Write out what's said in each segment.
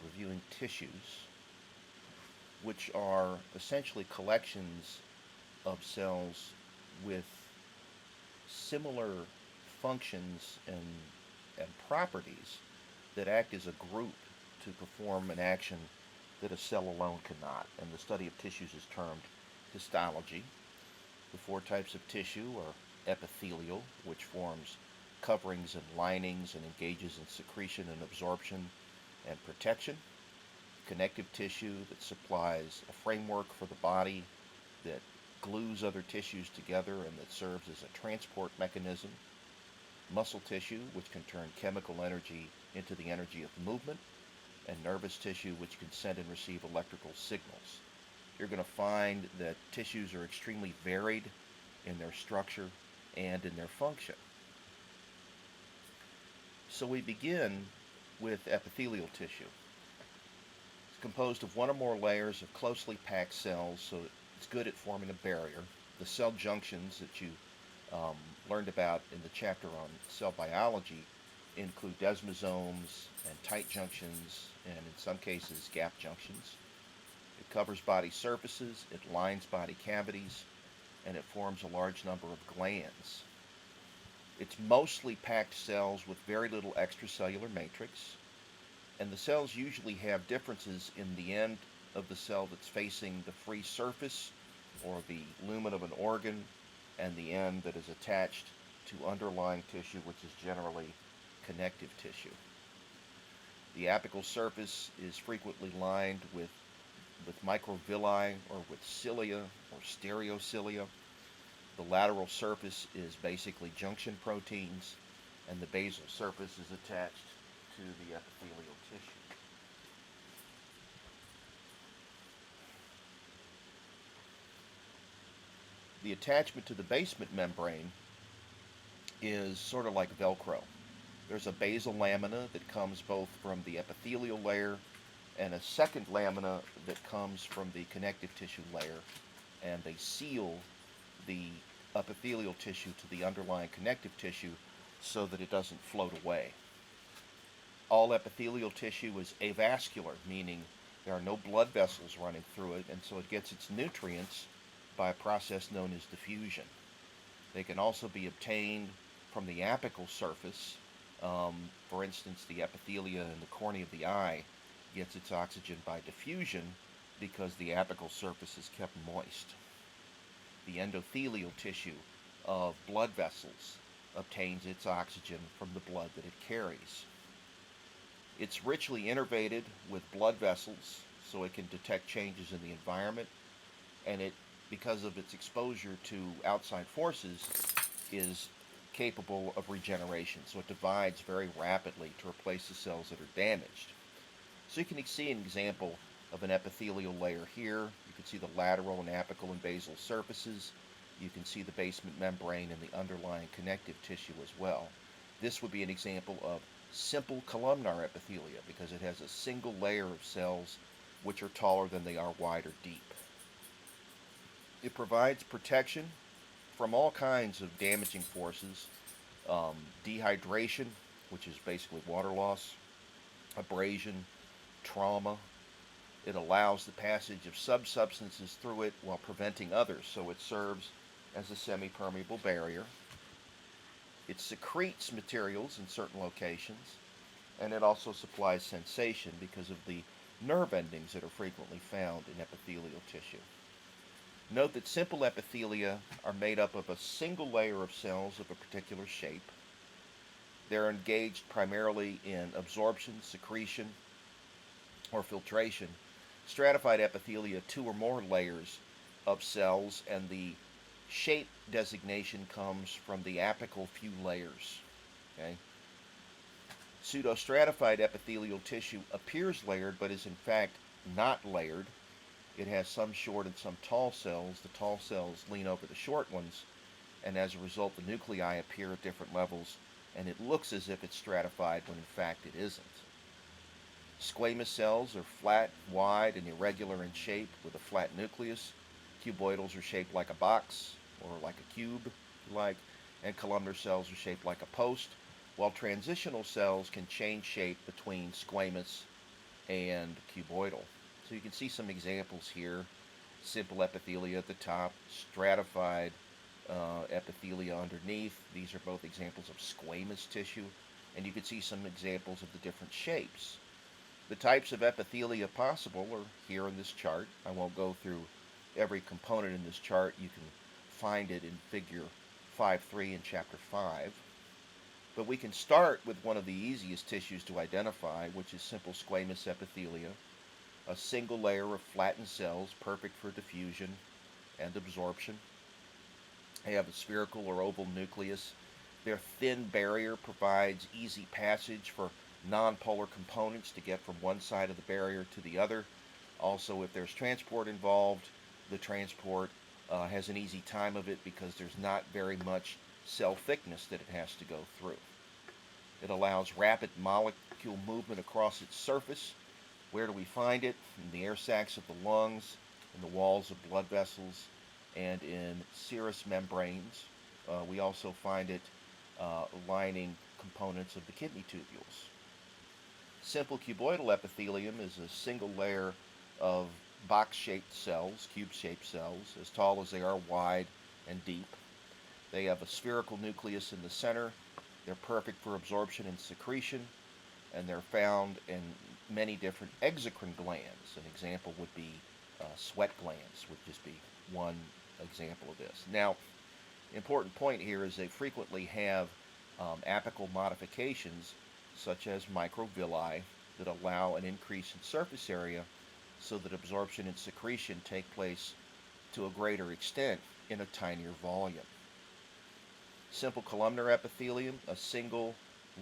reviewing tissues, which are essentially collections of cells with similar functions and properties that act as a group to perform an action that a cell alone cannot. And the study of tissues is termed histology. The four types of tissue are epithelial, which forms coverings and linings and engages in secretion and absorption and protection. Connective tissue that supplies a framework for the body that glues other tissues together and that serves as a transport mechanism. Muscle tissue, which can turn chemical energy into the energy of movement. And nervous tissue, which can send and receive electrical signals. You're going to find that tissues are extremely varied in their structure and in their function. So we begin with epithelial tissue. It's composed of one or more layers of closely packed cells, so it's good at forming a barrier. The cell junctions that you learned about in the chapter on cell biology include desmosomes and tight junctions, and in some cases gap junctions. It covers body surfaces, it lines body cavities, and it forms a large number of glands. It's mostly packed cells with very little extracellular matrix, and the cells usually have differences in the end of the cell that's facing the free surface or the lumen of an organ, and the end that is attached to underlying tissue, which is generally connective tissue. The apical surface is frequently lined with microvilli or with cilia or stereocilia. The lateral surface is basically junction proteins, and the basal surface is attached to the epithelial tissue. The attachment to the basement membrane is sort of like Velcro. There's a basal lamina that comes both from the epithelial layer and a second lamina that comes from the connective tissue layer, and they seal the epithelial tissue to the underlying connective tissue so that it doesn't float away. All epithelial tissue is avascular, meaning there are no blood vessels running through it, and so it gets its nutrients by a process known as diffusion. They can also be obtained from the apical surface. For instance, the epithelia in the cornea of the eye gets its oxygen by diffusion because the apical surface is kept moist. The endothelial tissue of blood vessels obtains its oxygen from the blood that it carries. It's richly innervated with blood vessels, so it can detect changes in the environment, and it, because of its exposure to outside forces, is capable of regeneration. So it divides very rapidly to replace the cells that are damaged. So you can see an example of an epithelial layer here. You can see the lateral and apical and basal surfaces. You can see the basement membrane and the underlying connective tissue as well. This would be an example of simple columnar epithelia because it has a single layer of cells which are taller than they are wide or deep. It provides protection from all kinds of damaging forces, dehydration, which is basically water loss, abrasion, trauma. It allows the passage of substances through it while preventing others, so it serves as a semi-permeable barrier. It secretes materials in certain locations, and it also supplies sensation because of the nerve endings that are frequently found in epithelial tissue. Note that simple epithelia are made up of a single layer of cells of a particular shape. They're engaged primarily in absorption, secretion, or filtration. Stratified epithelia, two or more layers of cells, and the shape designation comes from the apical few layers. Okay? Pseudostratified epithelial tissue appears layered, but is in fact not layered. It has some short and some tall cells. The tall cells lean over the short ones, and as a result, the nuclei appear at different levels, and it looks as if it's stratified when in fact it isn't. Squamous cells are flat, wide, and irregular in shape with a flat nucleus. Cuboidals are shaped like a box, or like a cube, if you like, and columnar cells are shaped like a post, while transitional cells can change shape between squamous and cuboidal. So you can see some examples here. Simple epithelia at the top, stratified epithelia underneath. These are both examples of squamous tissue, and you can see some examples of the different shapes. The types of epithelia possible are here in this chart. I won't go through every component in this chart. You can find it in figure 5.3 in chapter 5. But we can start with one of the easiest tissues to identify, which is simple squamous epithelia, a single layer of flattened cells perfect for diffusion and absorption. They have a spherical or oval nucleus. Their thin barrier provides easy passage for nonpolar components to get from one side of the barrier to the other. Also, if there's transport involved, the transport has an easy time of it because there's not very much cell thickness that it has to go through. It allows rapid molecule movement across its surface. Where do we find it? In the air sacs of the lungs, in the walls of blood vessels, and in serous membranes. We also find it lining components of the kidney tubules. Simple cuboidal epithelium is a single layer of box-shaped cells, cube-shaped cells, as tall as they are wide and deep. They have a spherical nucleus in the center. They're perfect for absorption and secretion, and they're found in many different exocrine glands. An example would be sweat glands, would just be one example of this. Now, important point here is they frequently have apical modifications, such as microvilli, that allow an increase in surface area so that absorption and secretion take place to a greater extent in a tinier volume. Simple columnar epithelium, a single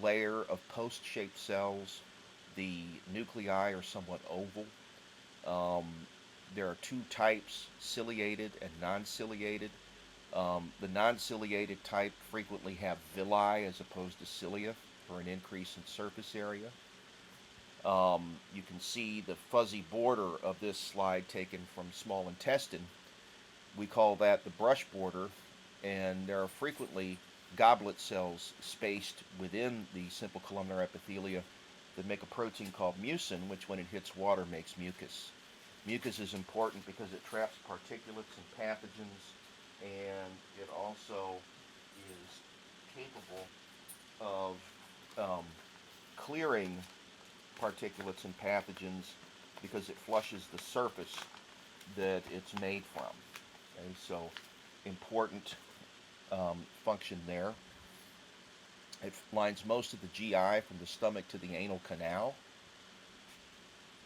layer of post-shaped cells. The nuclei are somewhat oval. There are two types, ciliated and non-ciliated. The non-ciliated type frequently have villi as opposed to cilia for an increase in surface area. You can see the fuzzy border of this slide taken from small intestine. We call that the brush border, and there are frequently goblet cells spaced within the simple columnar epithelia that make a protein called mucin, which when it hits water makes mucus. Mucus is important because it traps particulates and pathogens, and it also is capable of clearing particulates and pathogens because it flushes the surface that it's made from. Okay, so important function there. It lines most of the GI from the stomach to the anal canal.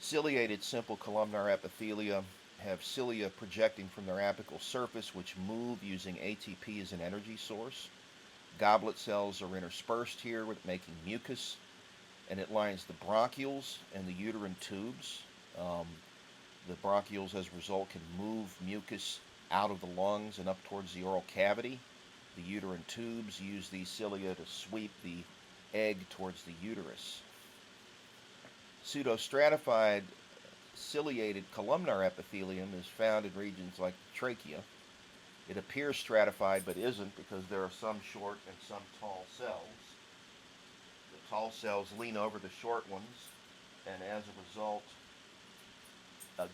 Ciliated simple columnar epithelia have cilia projecting from their apical surface, which move using ATP as an energy source. Goblet cells are interspersed here with making mucus, and it lines the bronchioles and the uterine tubes. The bronchioles, as a result, can move mucus out of the lungs and up towards the oral cavity. The uterine tubes use these cilia to sweep the egg towards the uterus. Pseudostratified ciliated columnar epithelium is found in regions like the trachea. It appears stratified but isn't because there are some short and some tall cells. The tall cells lean over the short ones, and as a result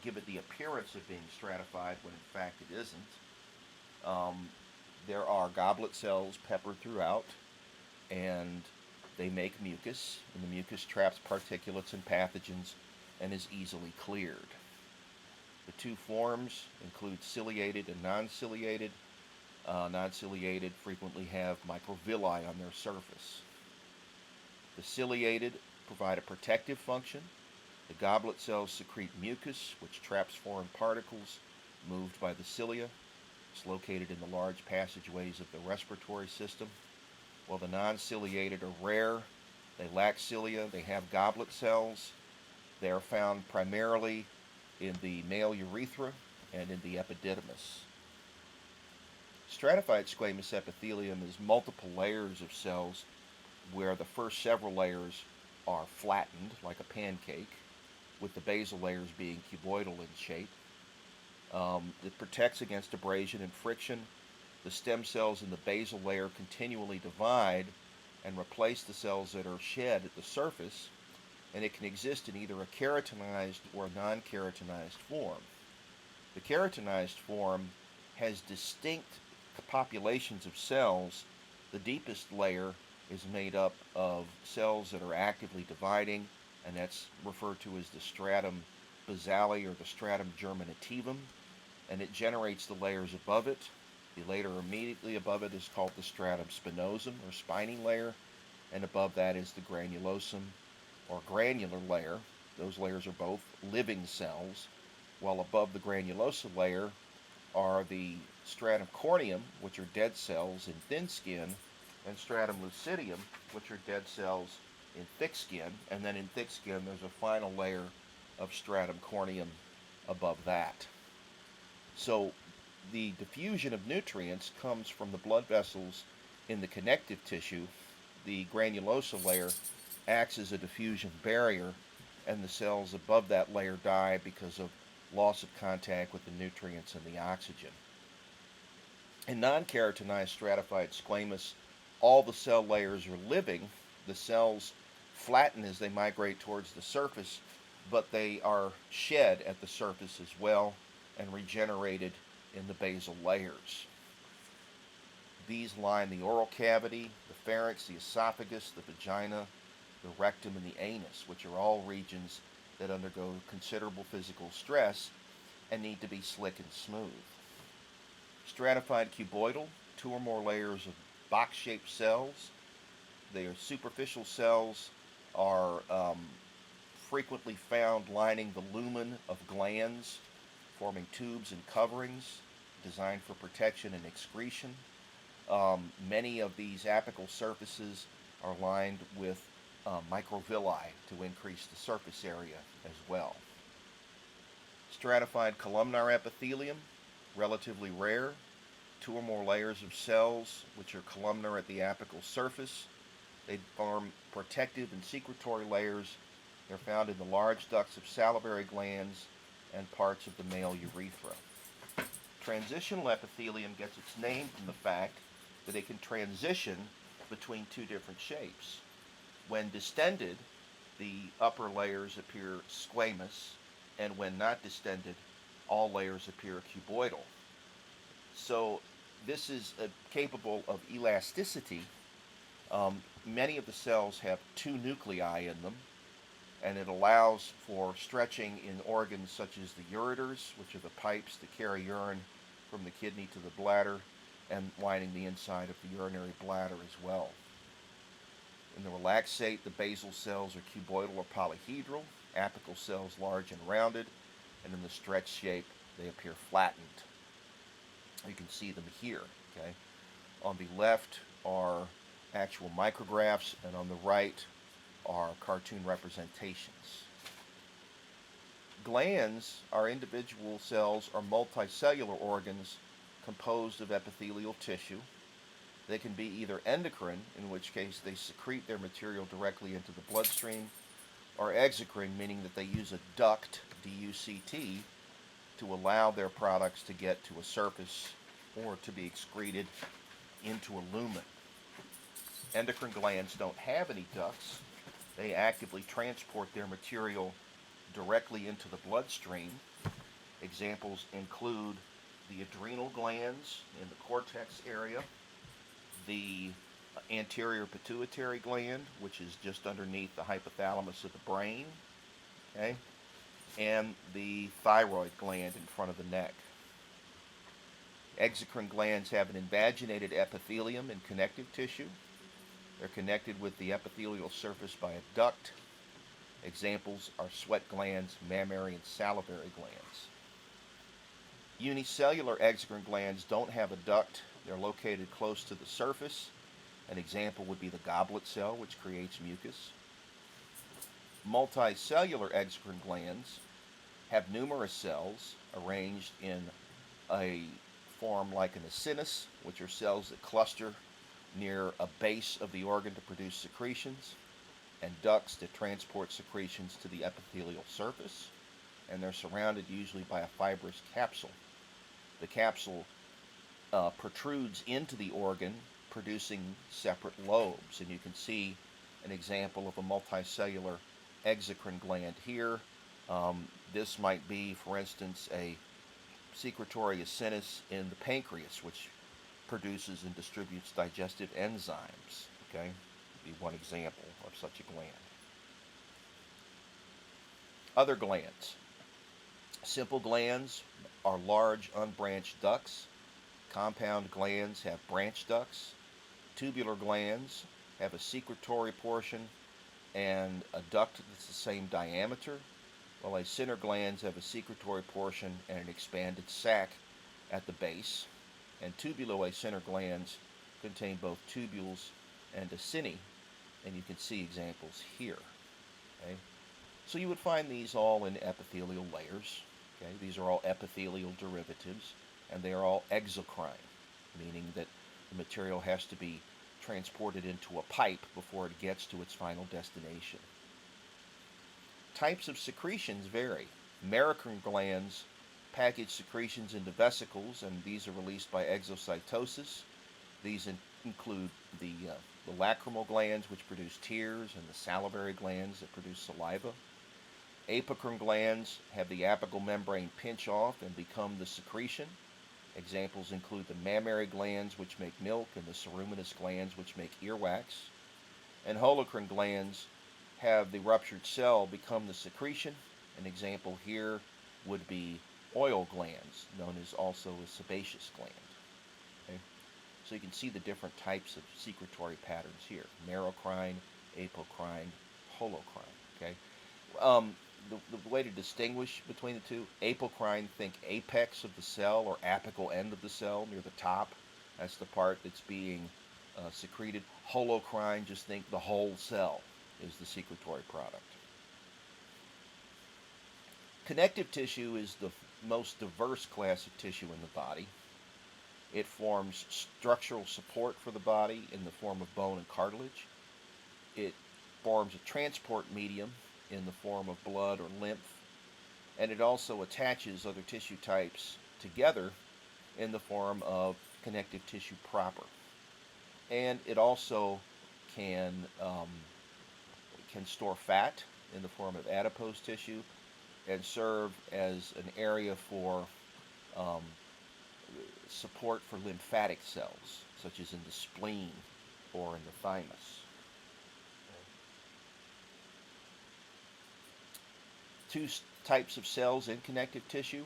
give it the appearance of being stratified when in fact it isn't. There are goblet cells peppered throughout, and they make mucus, and the mucus traps particulates and pathogens and is easily cleared. The two forms include ciliated and non-ciliated. Non-ciliated frequently have microvilli on their surface. The ciliated provide a protective function. The goblet cells secrete mucus, which traps foreign particles moved by the cilia. It's located in the large passageways of the respiratory system. While the non-ciliated are rare, they lack cilia, they have goblet cells. They are found primarily in the male urethra and in the epididymis. Stratified squamous epithelium is multiple layers of cells where the first several layers are flattened like a pancake, with the basal layers being cuboidal in shape. It protects against abrasion and friction. The stem cells in the basal layer continually divide and replace the cells that are shed at the surface. and it can exist in either a keratinized or non-keratinized form. The keratinized form has distinct populations of cells. The deepest layer is made up of cells that are actively dividing, and that's referred to as the stratum basale or the stratum germinativum, and it generates the layers above it. The layer immediately above it is called the stratum spinosum or spiny layer, and above that is the granulosum or granular layer. Those layers are both living cells, while above the granulosa layer are the stratum corneum, which are dead cells in thin skin, and stratum lucidium, which are dead cells in thick skin. And then in thick skin, there's a final layer of stratum corneum above that. So the diffusion of nutrients comes from the blood vessels in the connective tissue. The granulosa layer acts as a diffusion barrier, and the cells above that layer die because of loss of contact with the nutrients and the oxygen. In non-keratinized stratified squamous, all the cell layers are living. The cells flatten as they migrate towards the surface, but they are shed at the surface as well and regenerated in the basal layers. These line the oral cavity, the pharynx, the esophagus, the vagina, the rectum, and the anus, which are all regions that undergo considerable physical stress and need to be slick and smooth. Stratified cuboidal, 2 or more layers of box-shaped cells. Their superficial cells are frequently found lining the lumen of glands, forming tubes and coverings designed for protection and excretion. Many of these apical surfaces are lined with microvilli to increase the surface area as well. Stratified columnar epithelium, relatively rare, 2 or more layers of cells which are columnar at the apical surface. They form protective and secretory layers. They're found in the large ducts of salivary glands and parts of the male urethra. Transitional epithelium gets its name from the fact that it can transition between 2 different shapes. When distended, the upper layers appear squamous, and when not distended, all layers appear cuboidal. So this is capable of elasticity. Many of the cells have 2 nuclei in them, and it allows for stretching in organs such as the ureters, which are the pipes that carry urine from the kidney to the bladder, and lining the inside of the urinary bladder as well. In the relaxate, the basal cells are cuboidal or polyhedral, apical cells large and rounded, and in the stretch shape, they appear flattened. You can see them here. Okay? On the left are actual micrographs, and on the right are cartoon representations. Glands are individual cells or multicellular organs composed of epithelial tissue. They can be either endocrine, in which case they secrete their material directly into the bloodstream, or exocrine, meaning that they use a duct, D-U-C-T, to allow their products to get to a surface or to be excreted into a lumen. Endocrine glands don't have any ducts. They actively transport their material directly into the bloodstream. Examples include the adrenal glands in the cortex area, the anterior pituitary gland, which is just underneath the hypothalamus of the brain, okay, and the thyroid gland in front of the neck. Exocrine glands have an invaginated epithelium and connective tissue. They're connected with the epithelial surface by a duct. Examples are sweat glands, mammary, and salivary glands. Unicellular exocrine glands don't have a duct. They're located close to the surface. An example would be the goblet cell, which creates mucus. Multicellular exocrine glands have numerous cells arranged in a form like an acinus, which are cells that cluster near a base of the organ to produce secretions, and ducts that transport secretions to the epithelial surface, and they're surrounded usually by a fibrous capsule. The capsule protrudes into the organ, producing separate lobes, and you can see an example of a multicellular exocrine gland here. This might be, for instance, a secretory acinus in the pancreas, which produces and distributes digestive enzymes. Okay, be one example of such a gland. Other glands. Simple glands are large unbranched ducts. Compound glands have branch ducts. Tubular glands have a secretory portion and a duct that's the same diameter, while acinar glands have a secretory portion and an expanded sac at the base. And tubuloacinar glands contain both tubules and acini, and you can see examples here. Okay? So you would find these all in epithelial layers. Okay? These are all epithelial derivatives, and they are all exocrine, meaning that the material has to be transported into a pipe before it gets to its final destination. Types of secretions vary. Merocrine glands package secretions into vesicles, and these are released by exocytosis. These include the lacrimal glands, which produce tears, and the salivary glands that produce saliva. Apocrine glands have the apical membrane pinch off and become the secretion. Examples include the mammary glands, which make milk, and the ceruminous glands, which make earwax. And holocrine glands have the ruptured cell become the secretion. An example here would be oil glands, known as also a sebaceous gland. Okay? So you can see the different types of secretory patterns here: merocrine, apocrine, holocrine. Okay? The way to distinguish between the two: apocrine, think apex of the cell or apical end of the cell near the top. That's the part that's being secreted. Holocrine, just think the whole cell is the secretory product. Connective tissue is the most diverse class of tissue in the body. It forms structural support for the body in the form of bone and cartilage. It forms a transport medium in the form of blood or lymph, and it also attaches other tissue types together in the form of connective tissue proper. And it also can store fat in the form of adipose tissue and serve as an area for support for lymphatic cells, such as in the spleen or in the thymus. Two types of cells in connective tissue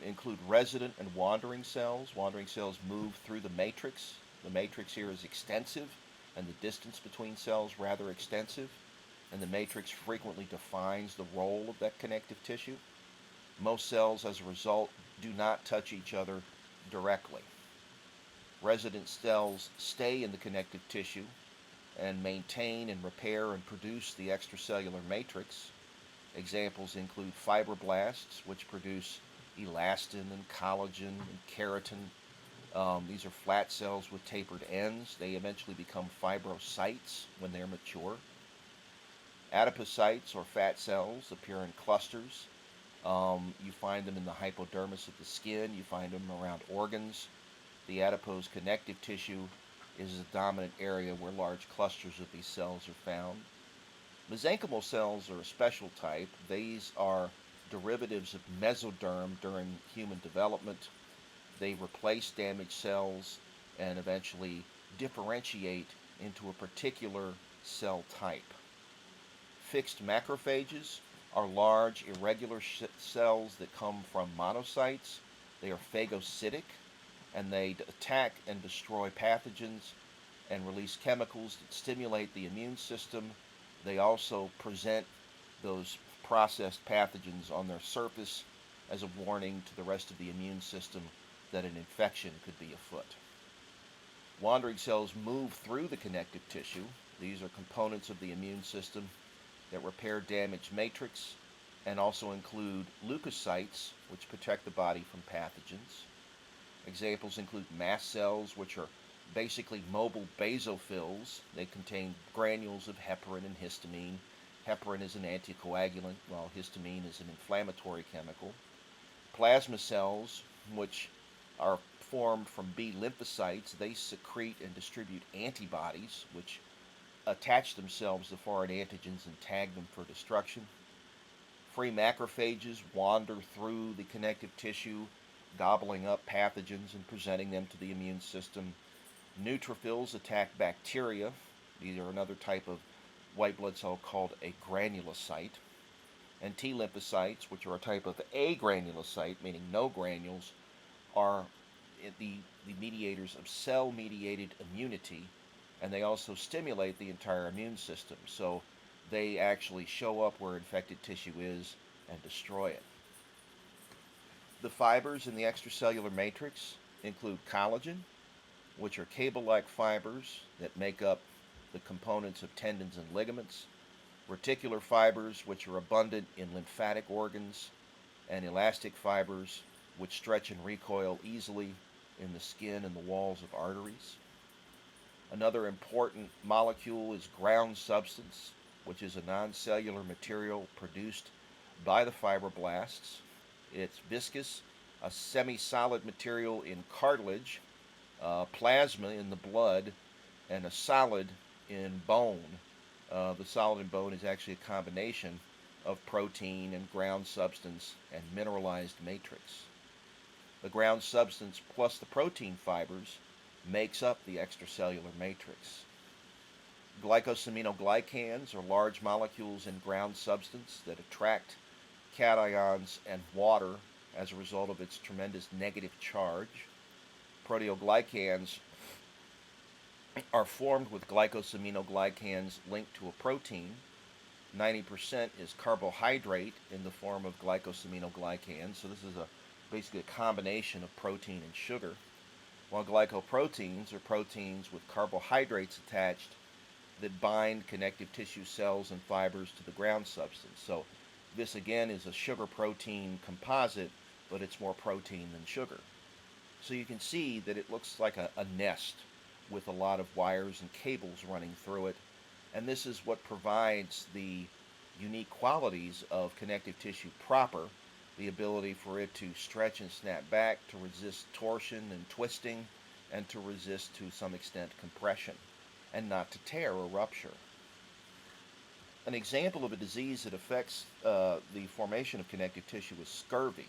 include resident and wandering cells. Wandering cells move through the matrix. The matrix here is extensive, and the distance between cells rather extensive, and the matrix frequently defines the role of that connective tissue. Most cells, as a result, do not touch each other directly. Resident cells stay in the connective tissue and maintain and repair and produce the extracellular matrix. Examples include fibroblasts, which produce elastin and collagen and keratin. These are flat cells with tapered ends. They eventually become fibrocytes when they're mature. Adipocytes, or fat cells, appear in clusters. You find them in the hypodermis of the skin. You find them around organs. The adipose connective tissue is the dominant area where large clusters of these cells are found. Mesenchymal cells are a special type. These are derivatives of mesoderm during human development. They replace damaged cells and eventually differentiate into a particular cell type. Fixed macrophages are large, irregular cells that come from monocytes. They are phagocytic, and they attack and destroy pathogens and release chemicals that stimulate the immune system. They also present those processed pathogens on their surface as a warning to the rest of the immune system that an infection could be afoot. Wandering cells move through the connective tissue. These are components of the immune system that repair damaged matrix and also include leukocytes, which protect the body from pathogens. Examples include mast cells, which are basically mobile basophils. They contain granules of heparin and histamine. Heparin is an anticoagulant, while histamine is an inflammatory chemical. Plasma cells, which are formed from B lymphocytes, they secrete and distribute antibodies, which attach themselves to foreign antigens and tag them for destruction. Free macrophages wander through the connective tissue, gobbling up pathogens and presenting them to the immune system. Neutrophils attack bacteria. These are another type of white blood cell called a granulocyte. And T lymphocytes, which are a type of agranulocyte, meaning no granules, are the mediators of cell mediated immunity, and they also stimulate the entire immune system. So they actually show up where infected tissue is and destroy it. The fibers in the extracellular matrix include collagen, which are cable like fibers that make up the components of tendons and ligaments, reticular fibers, which are abundant in lymphatic organs, and elastic fibers, which stretch and recoil easily in the skin and the walls of arteries. Another important molecule is ground substance, which is a non-cellular material produced by the fibroblasts. It's viscous, a semi-solid material in cartilage, plasma in the blood, and a solid in bone. The solid in bone is actually a combination of protein and ground substance and mineralized matrix. The ground substance plus the protein fibers makes up the extracellular matrix. Glycosaminoglycans are large molecules in ground substance that attract cations and water as a result of its tremendous negative charge. Proteoglycans are formed with glycosaminoglycans linked to a protein. 90% is carbohydrate in the form of glycosaminoglycans, so this is basically a combination of protein and sugar, while glycoproteins are proteins with carbohydrates attached that bind connective tissue cells and fibers to the ground substance. So this again is a sugar-protein composite, but it's more protein than sugar. So you can see that it looks like a nest with a lot of wires and cables running through it, and this is what provides the unique qualities of connective tissue proper, the ability for it to stretch and snap back, to resist torsion and twisting, and to resist to some extent compression, and not to tear or rupture. An example of a disease that affects the formation of connective tissue is scurvy.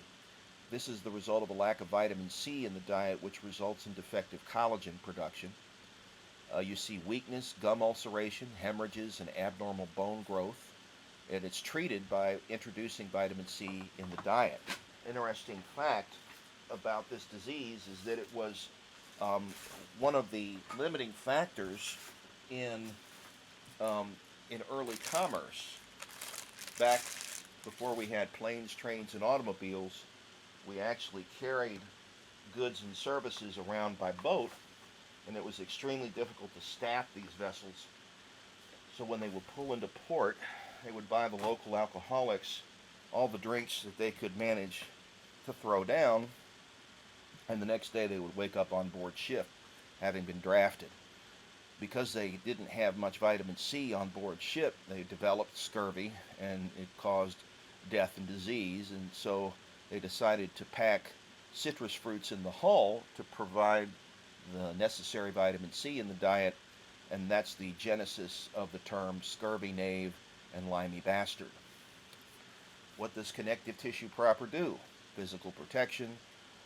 This is the result of a lack of vitamin C in the diet, which results in defective collagen production. You see weakness, gum ulceration, hemorrhages, and abnormal bone growth, and it's treated by introducing vitamin C in the diet. Interesting fact about this disease is that it was one of the limiting factors in early commerce. Back before we had planes, trains, and automobiles, we actually carried goods and services around by boat, and it was extremely difficult to staff these vessels. So when they would pull into port, they would buy the local alcoholics all the drinks that they could manage to throw down, and the next day they would wake up on board ship having been drafted. Because they didn't have much vitamin C on board ship, they developed scurvy, and it caused death and disease, and so they decided to pack citrus fruits in the hull to provide the necessary vitamin C in the diet, and that's the genesis of the term scurvy knave and limey bastard. What does connective tissue proper do? Physical protection.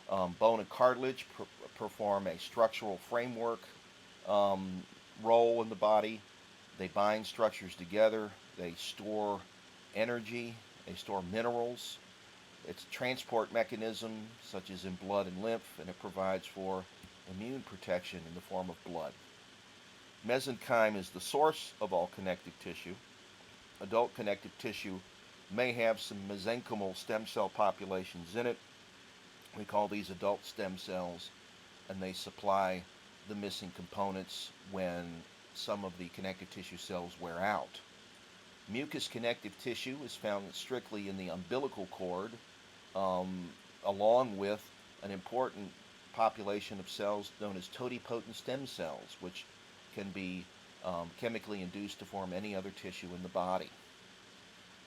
Bone and cartilage perform a structural framework role in the body. They bind structures together. They store energy. They store minerals. It's a transport mechanism, such as in blood and lymph, and it provides for immune protection in the form of blood. Mesenchyme is the source of all connective tissue. Adult connective tissue may have some mesenchymal stem cell populations in it. We call these adult stem cells, and they supply the missing components when some of the connective tissue cells wear out. Mucous connective tissue is found strictly in the umbilical cord, along with an important population of cells known as totipotent stem cells, which can be chemically induced to form any other tissue in the body.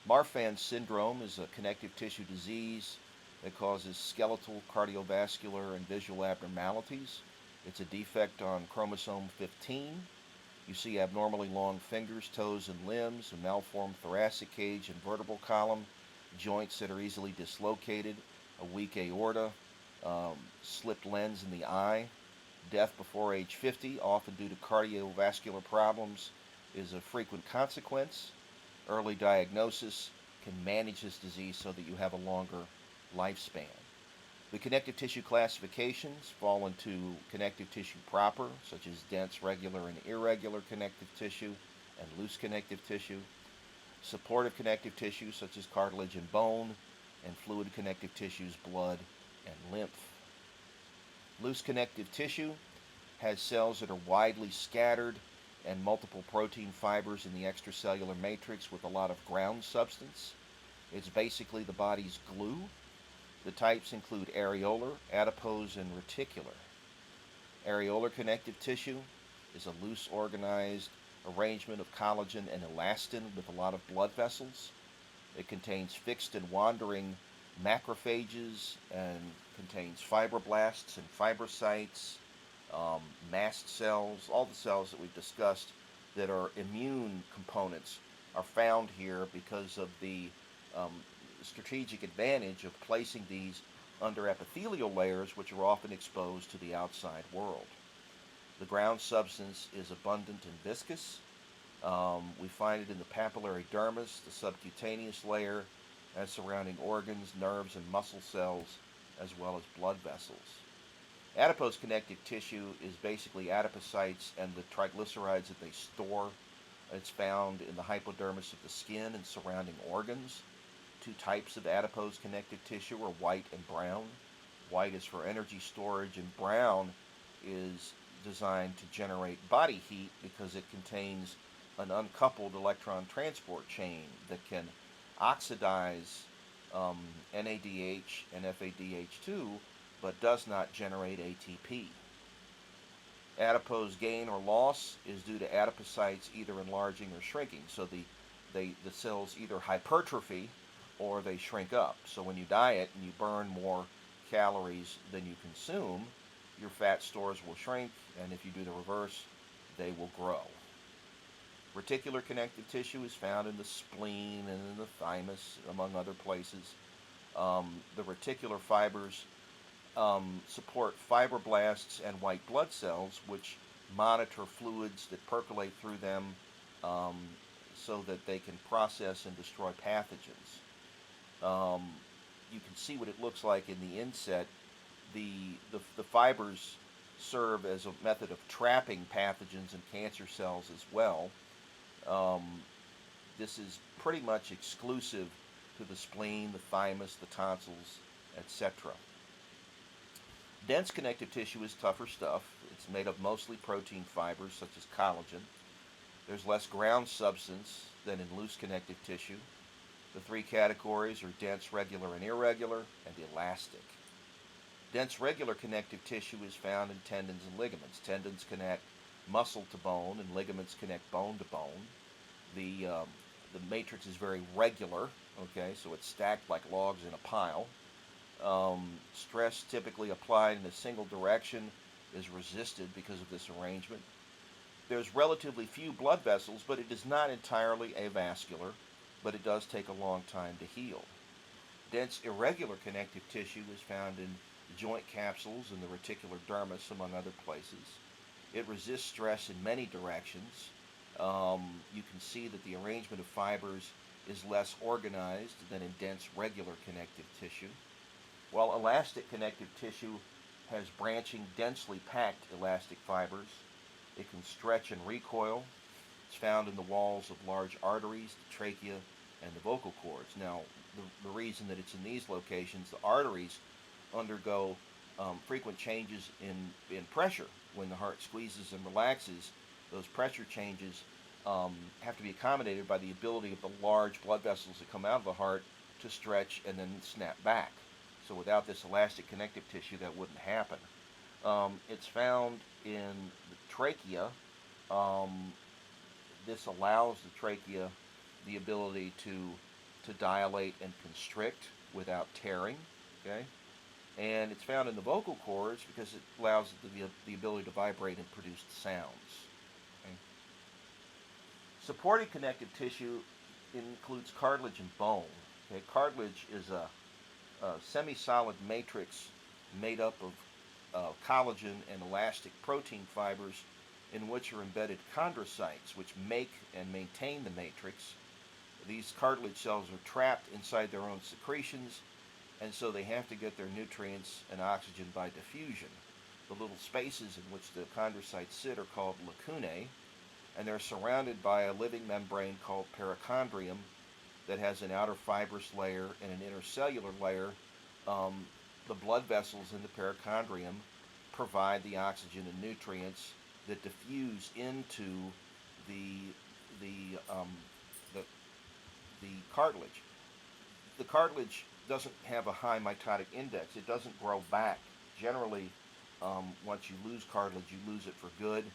Marfan syndrome is a connective tissue disease that causes skeletal, cardiovascular, and visual abnormalities. It's a defect on chromosome 15. You see abnormally long fingers, toes, and limbs, a malformed thoracic cage and vertebral column, joints that are easily dislocated, a weak aorta, slipped lens in the eye. Death before age 50, often due to cardiovascular problems, is a frequent consequence. Early diagnosis can manage this disease so that you have a longer lifespan. The connective tissue classifications fall into connective tissue proper, such as dense, regular, and irregular connective tissue, and loose connective tissue. Supportive connective tissue, such as cartilage and bone, and fluid connective tissues, blood and lymph. Loose connective tissue has cells that are widely scattered and multiple protein fibers in the extracellular matrix with a lot of ground substance. It's basically the body's glue. The types include areolar, adipose, and reticular. Areolar connective tissue is a loose, organized arrangement of collagen and elastin with a lot of blood vessels. It contains fixed and wandering macrophages and contains fibroblasts and fibrocytes, mast cells, all the cells that we've discussed that are immune components are found here because of the um, strategic advantage of placing these under epithelial layers, which are often exposed to the outside world. The ground substance is abundant and viscous. We find it in the papillary dermis, the subcutaneous layer, and surrounding organs, nerves, and muscle cells, as well as blood vessels. Adipose connective tissue is basically adipocytes and the triglycerides that they store. It's found in the hypodermis of the skin and surrounding organs. Two types of adipose connective tissue are white and brown. White is for energy storage, and brown is designed to generate body heat because it contains an uncoupled electron transport chain that can oxidize NADH and FADH2 but does not generate ATP. Adipose gain or loss is due to adipocytes either enlarging or shrinking. So the cells either hypertrophy or they shrink up. So when you diet and you burn more calories than you consume, your fat stores will shrink, and if you do the reverse, they will grow. Reticular connective tissue is found in the spleen and in the thymus, among other places. The reticular fibers support fibroblasts and white blood cells, which monitor fluids that percolate through them so that they can process and destroy pathogens. You can see what it looks like in the inset. The fibers serve as a method of trapping pathogens and cancer cells as well. This is pretty much exclusive to the spleen, the thymus, the tonsils, etc. Dense connective tissue is tougher stuff. It's made of mostly protein fibers such as collagen. There's less ground substance than in loose connective tissue. The three categories are dense, regular, and irregular, and elastic. Dense regular connective tissue is found in tendons and ligaments. Tendons connect muscle to bone, and ligaments connect bone to bone. The matrix is very regular, okay, so it's stacked like logs in a pile. Stress typically applied in a single direction is resisted because of this arrangement. There's relatively few blood vessels, but it is not entirely avascular, but it does take a long time to heal. Dense irregular connective tissue is found in joint capsules and the reticular dermis, among other places. It resists stress in many directions. You can see that the arrangement of fibers is less organized than in dense regular connective tissue, while elastic connective tissue has branching, densely packed elastic fibers. It can stretch and recoil. It's found in the walls of large arteries, the trachea, and the vocal cords. Now, the reason that it's in these locations, the arteries undergo frequent changes in pressure. When the heart squeezes and relaxes, those pressure changes have to be accommodated by the ability of the large blood vessels that come out of the heart to stretch and then snap back. So without this elastic connective tissue, that wouldn't happen. It's found in the trachea. This allows the trachea the ability to dilate and constrict without tearing. Okay, and it's found in the vocal cords because it allows it the ability to vibrate and produce sounds. Okay? Supporting connective tissue includes cartilage and bone. Okay, cartilage is a semi-solid matrix made up of collagen and elastic protein fibers in which are embedded chondrocytes, which make and maintain the matrix. These cartilage cells are trapped inside their own secretions, and so they have to get their nutrients and oxygen by diffusion. The little spaces in which the chondrocytes sit are called lacunae, and they're surrounded by a living membrane called perichondrium that has an outer fibrous layer and an intercellular layer. The blood vessels in the perichondrium provide the oxygen and nutrients that diffuse into the the um, the, the cartilage. The cartilage doesn't have a high mitotic index. It doesn't grow back. Generally, once you lose cartilage, you lose it for good.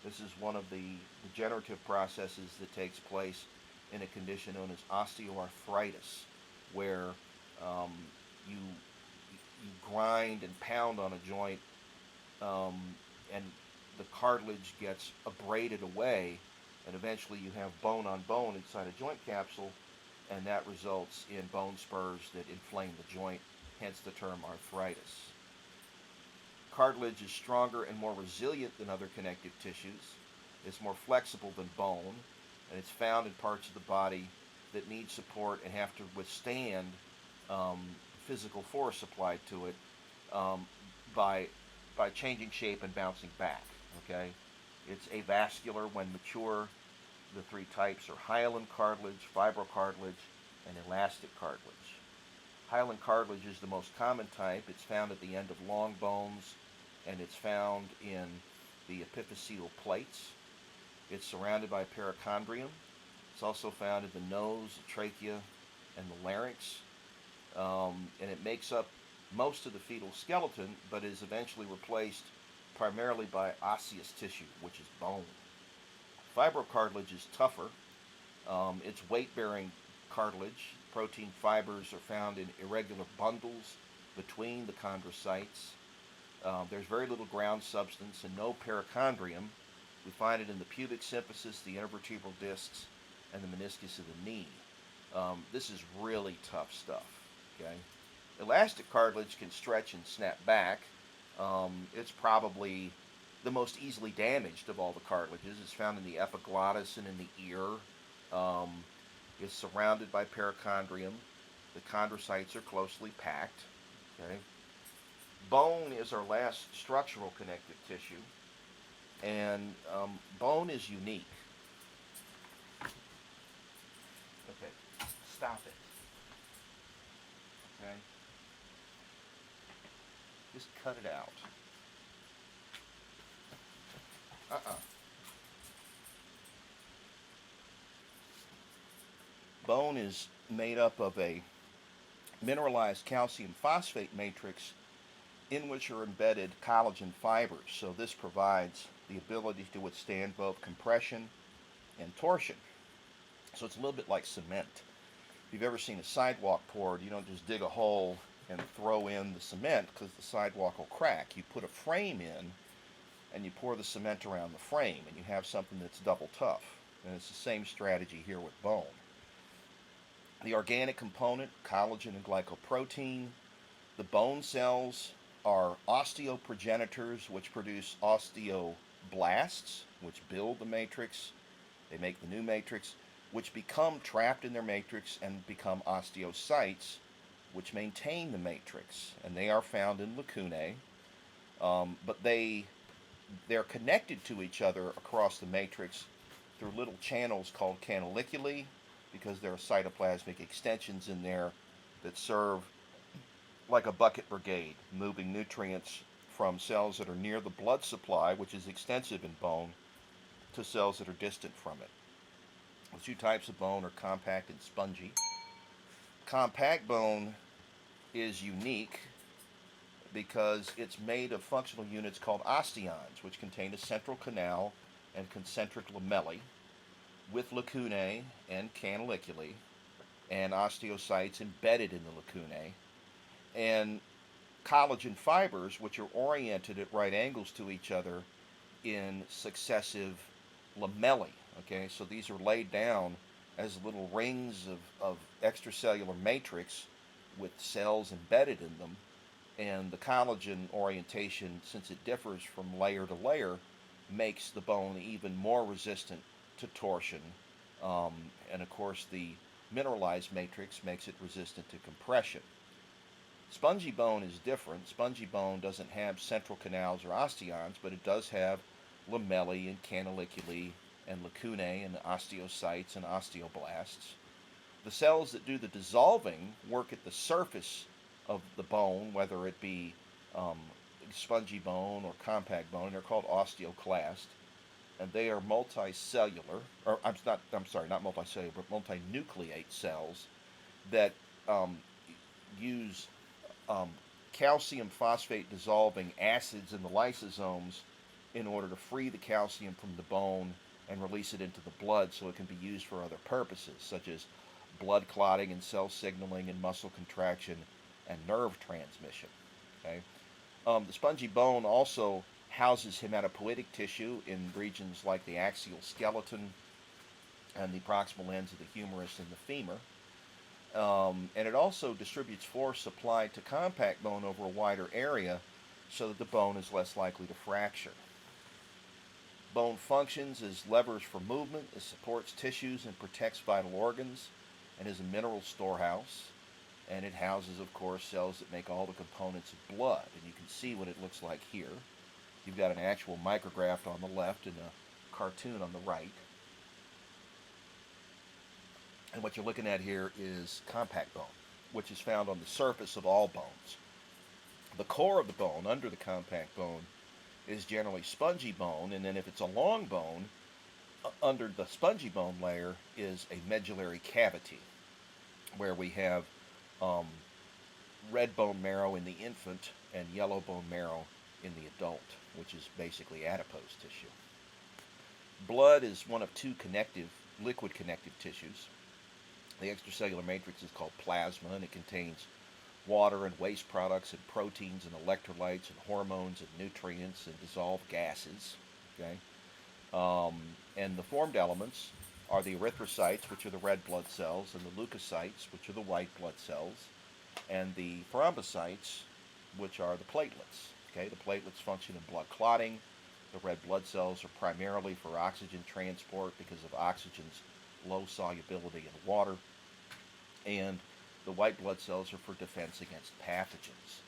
This is one of the degenerative processes that takes place in a condition known as osteoarthritis, where um, you you grind and pound on a joint, um, and the cartilage gets abraded away, and eventually you have bone on bone inside a joint capsule, and that results in bone spurs that inflame the joint, hence the term arthritis. Cartilage is stronger and more resilient than other connective tissues. It's more flexible than bone, and it's found in parts of the body that need support and have to withstand um, physical force applied to it um, by by changing shape and bouncing back. Okay, it's avascular when mature. The three types are hyaline cartilage, fibrocartilage, and elastic cartilage. Hyaline cartilage is the most common type. It's found at the end of long bones, and it's found in the epiphyseal plates. It's surrounded by perichondrium. It's also found in the nose, the trachea, and the larynx. And it makes up most of the fetal skeleton, but is eventually replaced primarily by osseous tissue, which is bone. Fibrocartilage is tougher. It's weight-bearing cartilage. Protein fibers are found in irregular bundles between the chondrocytes. There's very little ground substance and no perichondrium. We find it in the pubic symphysis, the intervertebral discs, and the meniscus of the knee. This is really tough stuff. Okay, elastic cartilage can stretch and snap back. It's probably the most easily damaged of all the cartilages. It's found in the epiglottis and in the ear. Um, it's surrounded by perichondrium. The chondrocytes are closely packed. Okay, bone is our last structural connective tissue, and bone is unique. Okay, stop it. Okay, just cut it out. Uh-uh. Bone is made up of a mineralized calcium phosphate matrix in which are embedded collagen fibers. So this provides the ability to withstand both compression and torsion. So it's a little bit like cement. If you've ever seen a sidewalk poured, you don't just dig a hole and throw in the cement because the sidewalk will crack. You put a frame in and you pour the cement around the frame and you have something that's double tough. And it's the same strategy here with bone. The organic component, collagen and glycoprotein. The bone cells are osteoprogenitors, which produce osteoblasts, which build the matrix. They make the new matrix, which become trapped in their matrix and become osteocytes, which maintain the matrix. And they are found in lacunae, but they're connected to each other across the matrix through little channels called canaliculi, because there are cytoplasmic extensions in there that serve like a bucket brigade, moving nutrients from cells that are near the blood supply, which is extensive in bone, to cells that are distant from it. The two types of bone are compact and spongy. Compact bone is unique because it's made of functional units called osteons, which contain a central canal and concentric lamellae, with lacunae and canaliculi, and osteocytes embedded in the lacunae, and collagen fibers, which are oriented at right angles to each other in successive lamellae. Okay, so these are laid down as little rings of extracellular matrix with cells embedded in them, and the collagen orientation, since it differs from layer to layer, makes the bone even more resistant to torsion. And of course, the mineralized matrix makes it resistant to compression. Spongy bone is different. Spongy bone doesn't have central canals or osteons, but it does have lamellae and canaliculi and lacunae and osteocytes and osteoblasts. The cells that do the dissolving work at the surface of the bone, whether it be um, spongy bone or compact bone. They're called osteoclast, and they are multicellular, or I'm sorry, not multicellular, but multinucleate cells that um, use um, calcium phosphate dissolving acids in the lysosomes in order to free the calcium from the bone and release it into the blood so it can be used for other purposes, such as blood clotting and cell signaling and muscle contraction and nerve transmission. Okay? The spongy bone also houses hematopoietic tissue in regions like the axial skeleton and the proximal ends of the humerus and the femur. And it also distributes force supply to compact bone over a wider area so that the bone is less likely to fracture. Bone functions as levers for movement, it supports tissues and protects vital organs, and is a mineral storehouse. And it houses, of course, cells that make all the components of blood. And you can see what it looks like here. You've got an actual micrograft on the left and a cartoon on the right. And what you're looking at here is compact bone, which is found on the surface of all bones. The core of the bone, under the compact bone, is generally spongy bone, and then if it's a long bone, under the spongy bone layer is a medullary cavity, where we have um, red bone marrow in the infant and yellow bone marrow in the adult, which is basically adipose tissue. Blood is one of two liquid connective tissues. The extracellular matrix is called plasma, and it contains water and waste products and proteins and electrolytes and hormones and nutrients and dissolved gases. Okay, and the formed elements are the erythrocytes, which are the red blood cells, and the leukocytes, which are the white blood cells, and the thrombocytes, which are the platelets. Okay, the platelets function in blood clotting. The red blood cells are primarily for oxygen transport because of oxygen's low solubility in water, and the white blood cells are for defense against pathogens.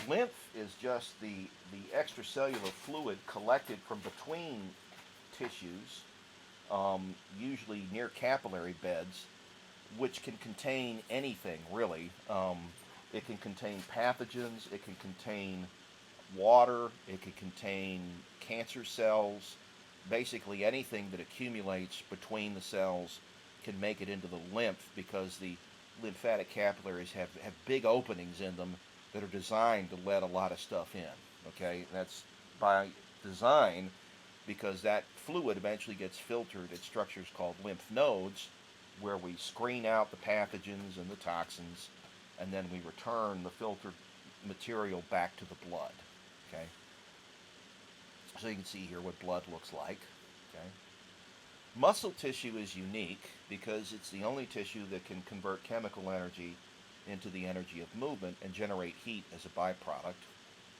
Lymph is just the extracellular fluid collected from between tissues, usually near capillary beds, which can contain anything really. It can contain pathogens, it can contain water, it can contain cancer cells. Basically, anything that accumulates between the cells can make it into the lymph because the lymphatic capillaries have big openings in them that are designed to let a lot of stuff in. Okay, that's by design because that fluid eventually gets filtered at structures called lymph nodes where we screen out the pathogens and the toxins and then we return the filtered material back to the blood. Okay, so you can see here what blood looks like. Okay, muscle tissue is unique because it's the only tissue that can convert chemical energy into the energy of movement and generate heat as a byproduct.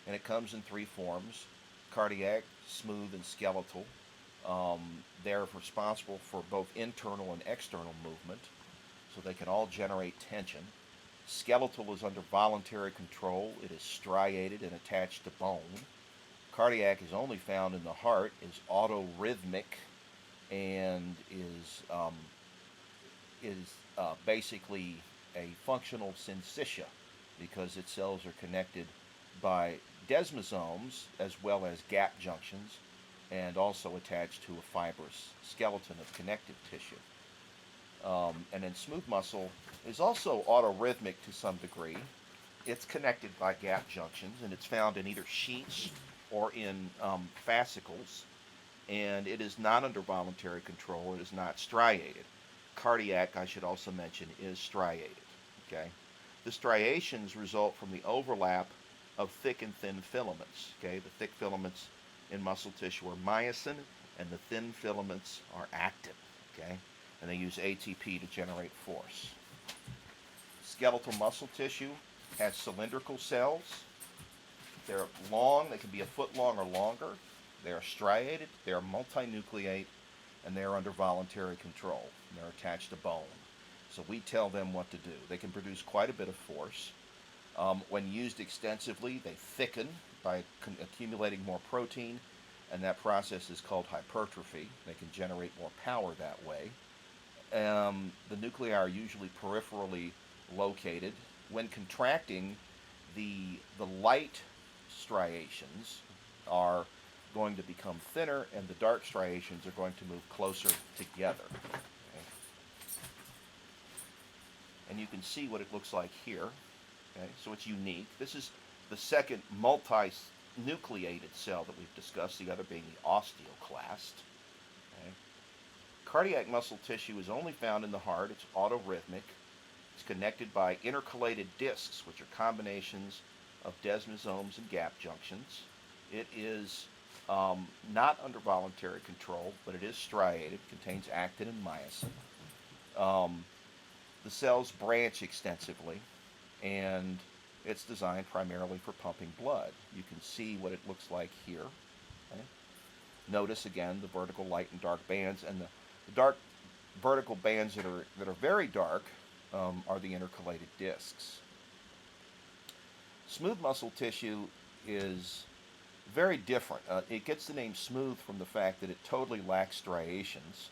And it comes in three forms: cardiac, smooth, and skeletal. They're responsible for both internal and external movement, so they can all generate tension. Skeletal is under voluntary control. It is striated and attached to bone. Cardiac is only found in the heart, is autorhythmic, and is basically a functional syncytia because its cells are connected by desmosomes as well as gap junctions and also attached to a fibrous skeleton of connective tissue. And then smooth muscle is also autorhythmic to some degree. It's connected by gap junctions and it's found in either sheets or in fascicles, and it is not under voluntary control. It is not striated. Cardiac, I should also mention, is striated. Okay, the striations result from the overlap of thick and thin filaments. Okay, the thick filaments in muscle tissue are myosin, and the thin filaments are active, okay? And they use ATP to generate force. Skeletal muscle tissue has cylindrical cells. They're long, they can be a foot long or longer. They are striated, they are multinucleate, and they are under voluntary control. And they're attached to bone. So we tell them what to do. They can produce quite a bit of force. When used extensively, they thicken by accumulating more protein, and that process is called hypertrophy. They can generate more power that way. The nuclei are usually peripherally located. When contracting, the light striations are going to become thinner, and the dark striations are going to move closer together. Okay? And you can see what it looks like here. Okay? So it's unique. This is the second multi-nucleated cell that we've discussed, the other being the osteoclast. Okay? Cardiac muscle tissue is only found in the heart. It's autorhythmic. It's connected by intercalated discs, which are combinations of desmosomes and gap junctions. It is not under voluntary control, but it is striated, contains actin and myosin. The cells branch extensively, and it's designed primarily for pumping blood. You can see what it looks like here. Okay? Notice again the vertical light and dark bands, and the dark vertical bands that are very dark are the intercalated discs. Smooth muscle tissue is very different. It gets the name smooth from the fact that it totally lacks striations.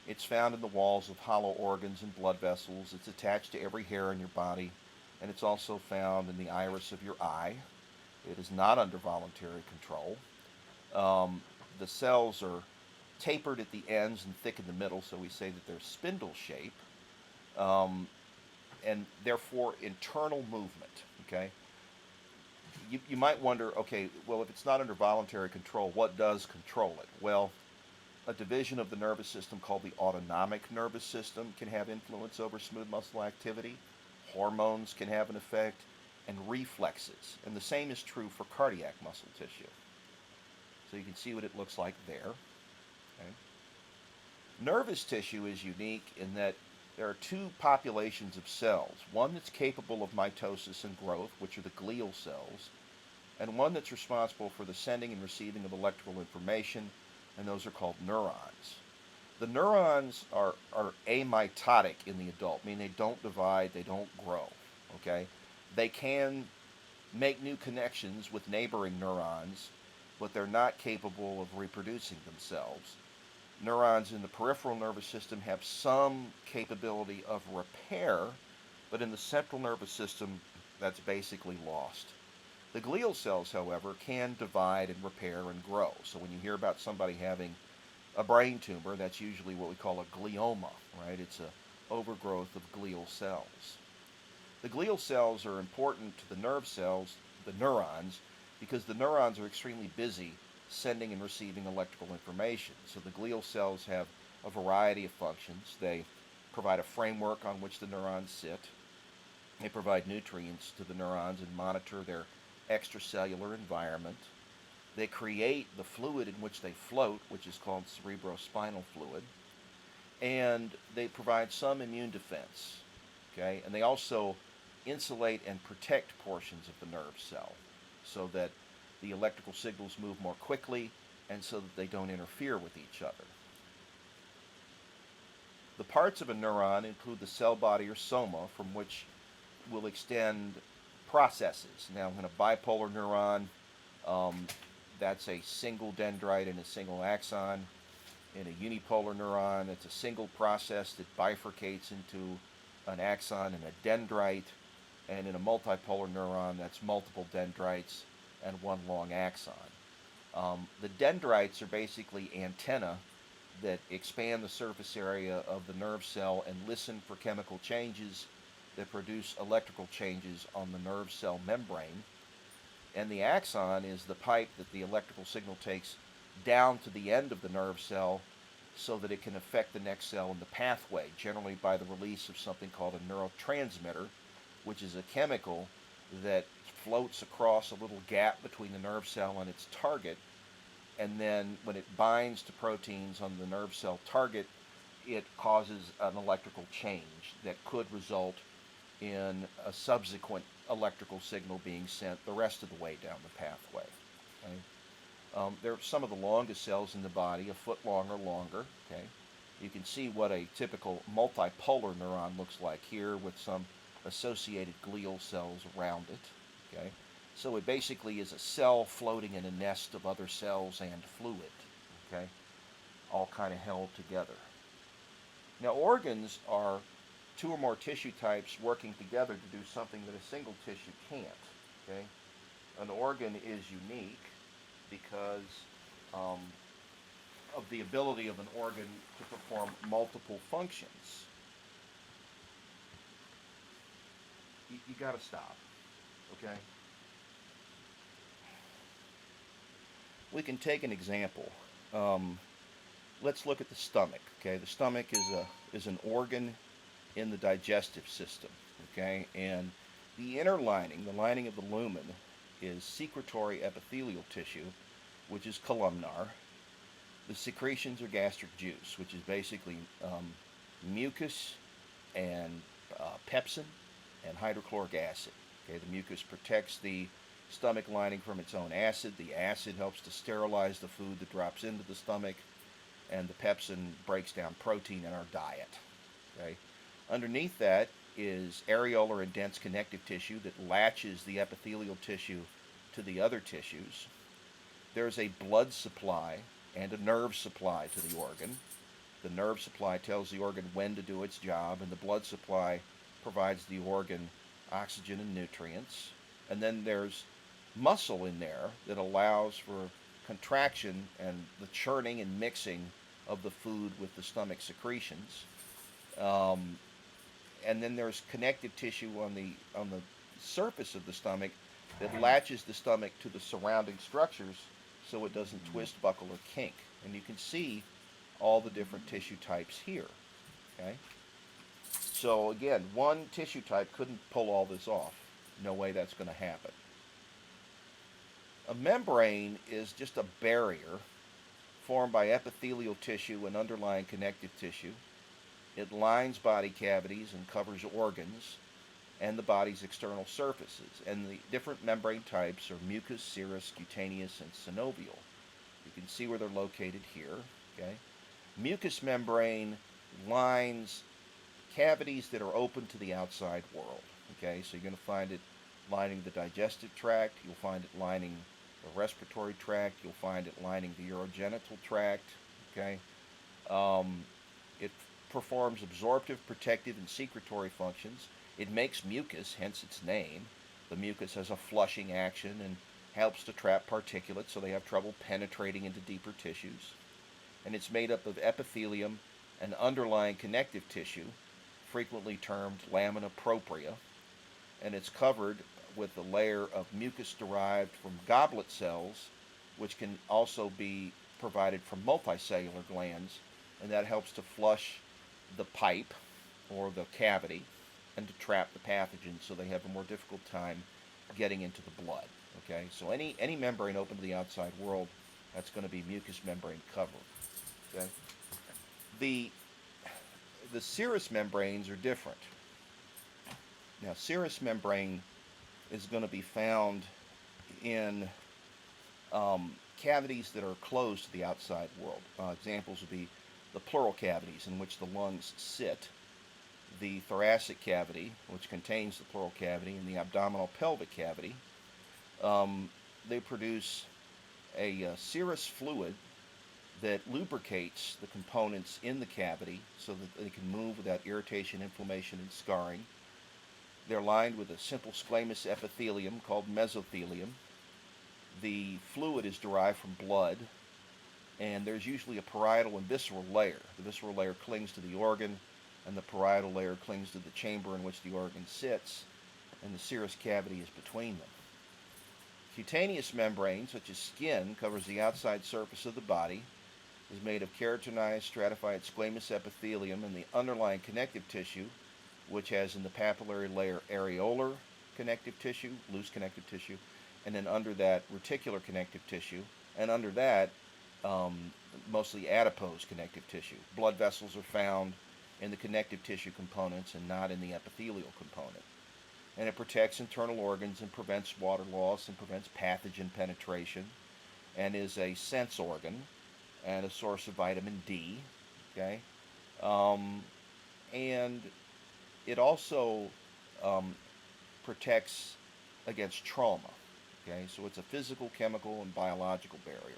It's found in the walls of hollow organs and blood vessels. It's attached to every hair in your body, and it's also found in the iris of your eye. It is not under voluntary control. The cells are tapered at the ends and thick in the middle, so we say that they're spindle shape, and therefore internal movement. Okay. You might wonder, okay, well, if it's not under voluntary control, what does control it? Well, a division of the nervous system called the autonomic nervous system can have influence over smooth muscle activity. Hormones can have an effect, and reflexes. And the same is true for cardiac muscle tissue. So you can see what it looks like there. Okay. Nervous tissue is unique in that there are two populations of cells. One that's capable of mitosis and growth, which are the glial cells, and one that's responsible for the sending and receiving of electrical information, and those are called neurons. The neurons are amitotic in the adult, meaning they don't divide, they don't grow. Okay? They can make new connections with neighboring neurons, but they're not capable of reproducing themselves. Neurons in the peripheral nervous system have some capability of repair, but in the central nervous system, that's basically lost. The glial cells, however, can divide and repair and grow. So when you hear about somebody having a brain tumor, that's usually what we call a glioma, right? It's an overgrowth of glial cells. The glial cells are important to the nerve cells, the neurons, because the neurons are extremely busy sending and receiving electrical information. So the glial cells have a variety of functions. They provide a framework on which the neurons sit. They provide nutrients to the neurons and monitor their extracellular environment. They create the fluid in which they float, which is called cerebrospinal fluid. And they provide some immune defense. Okay? And they also insulate and protect portions of the nerve cell so that the electrical signals move more quickly and so that they don't interfere with each other. The parts of a neuron include the cell body or soma, from which will extend processes. Now, in a bipolar neuron, that's a single dendrite and a single axon. In a unipolar neuron, it's a single process that bifurcates into an axon and a dendrite. And in a multipolar neuron, that's multiple dendrites and one long axon. The dendrites are basically antennae that expand the surface area of the nerve cell and listen for chemical changes that produce electrical changes on the nerve cell membrane. And the axon is the pipe that the electrical signal takes down to the end of the nerve cell so that it can affect the next cell in the pathway, generally by the release of something called a neurotransmitter, which is a chemical that floats across a little gap between the nerve cell and its target and then when it binds to proteins on the nerve cell target, it causes an electrical change that could result in a subsequent electrical signal being sent the rest of the way down the pathway. Okay? They're some of the longest cells in the body, a foot long or longer. Okay? You can see what a typical multipolar neuron looks like here with some associated glial cells around it. Okay? So it basically is a cell floating in a nest of other cells and fluid. Okay? All kind of held together. Now organs are two or more tissue types working together to do something that a single tissue can't. Okay? An organ is unique because of the ability of an organ to perform multiple functions. You got to stop. Okay? We can take an example. Let's look at the stomach. Okay, the stomach is an organ in the digestive system. Okay, and the inner lining, the lining of the lumen, is secretory epithelial tissue, which is columnar. The secretions are gastric juice, which is basically mucus and pepsin and hydrochloric acid. Okay, the mucus protects the stomach lining from its own acid. The acid helps to sterilize the food that drops into the stomach, and the pepsin breaks down protein in our diet. Okay? Underneath that is areolar and dense connective tissue that latches the epithelial tissue to the other tissues. There's a blood supply and a nerve supply to the organ. The nerve supply tells the organ when to do its job, and the blood supply provides the organ oxygen and nutrients. And then there's muscle in there that allows for contraction and the churning and mixing of the food with the stomach secretions. And then there's connective tissue on the surface of the stomach that latches the stomach to the surrounding structures so it doesn't twist, buckle, or kink. And you can see all the different tissue types here. Okay? So again, one tissue type couldn't pull all this off. No way that's going to happen. A membrane is just a barrier formed by epithelial tissue and underlying connective tissue. It lines body cavities and covers organs and the body's external surfaces. And the different membrane types are mucous, serous, cutaneous, and synovial. You can see where they're located here. Okay? Mucous membrane lines cavities that are open to the outside world. Okay? So you're going to find it lining the digestive tract. You'll find it lining the respiratory tract. You'll find it lining the urogenital tract. Okay? It performs absorptive, protective, and secretory functions. It makes mucus, hence its name. The mucus has a flushing action and helps to trap particulates so they have trouble penetrating into deeper tissues. And it's made up of epithelium and underlying connective tissue, frequently termed lamina propria. And it's covered with a layer of mucus derived from goblet cells, which can also be provided from multicellular glands, and that helps to flush the pipe or the cavity and to trap the pathogens so they have a more difficult time getting into the blood. Okay, so any membrane open to the outside world, that's going to be mucous membrane covered. Okay, the serous membranes are different. Now, serous membrane is going to be found in cavities that are closed to the outside world. Examples would be the pleural cavities in which the lungs sit, the thoracic cavity, which contains the pleural cavity, and the abdominal pelvic cavity. They produce a serous fluid that lubricates the components in the cavity so that they can move without irritation, inflammation, and scarring. They're lined with a simple squamous epithelium called mesothelium. The fluid is derived from blood, and there's usually a parietal and visceral layer. The visceral layer clings to the organ, and the parietal layer clings to the chamber in which the organ sits, and the serous cavity is between them. Cutaneous membrane, such as skin, covers the outside surface of the body, is made of keratinized stratified squamous epithelium and the underlying connective tissue, which has in the papillary layer areolar connective tissue, loose connective tissue, and then under that reticular connective tissue, and under that um, mostly adipose connective tissue. Blood vessels are found in the connective tissue components and not in the epithelial component. And it protects internal organs and prevents water loss and prevents pathogen penetration and is a sense organ and a source of vitamin D. Okay, um, and it also um, protects against trauma. Okay, so it's a physical, chemical, and biological barrier.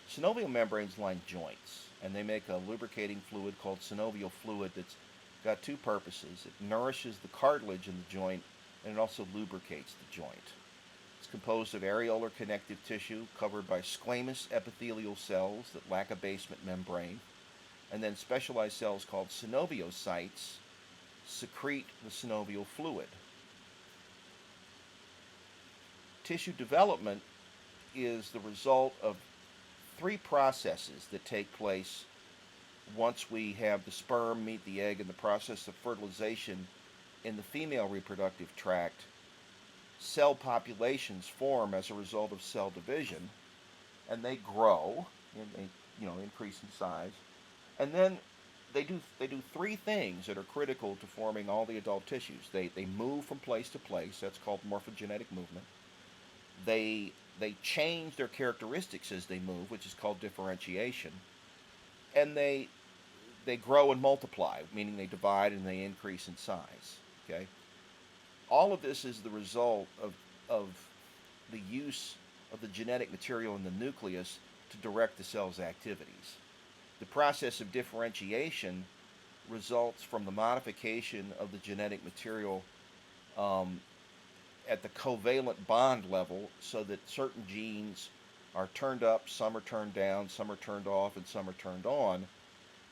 Synovial membranes line joints, and they make a lubricating fluid called synovial fluid that's got two purposes. It nourishes the cartilage in the joint, and it also lubricates the joint. It's composed of areolar connective tissue covered by squamous epithelial cells that lack a basement membrane, and then specialized cells called synoviocytes secrete the synovial fluid. Tissue development is the result of three processes that take place once we have the sperm meet the egg in the process of fertilization in the female reproductive tract. Cell populations form as a result of cell division, and they grow, and they increase in size, and then they do three things that are critical to forming all the adult tissues. They move from place to place. That's called morphogenetic movement. They change their characteristics as they move, which is called differentiation, and they grow and multiply, meaning they divide and they increase in size. Okay, all of this is the result of the use of the genetic material in the nucleus to direct the cell's activities. The process of differentiation results from the modification of the genetic material um, at the covalent bond level so that certain genes are turned up, some are turned down, some are turned off, and some are turned on.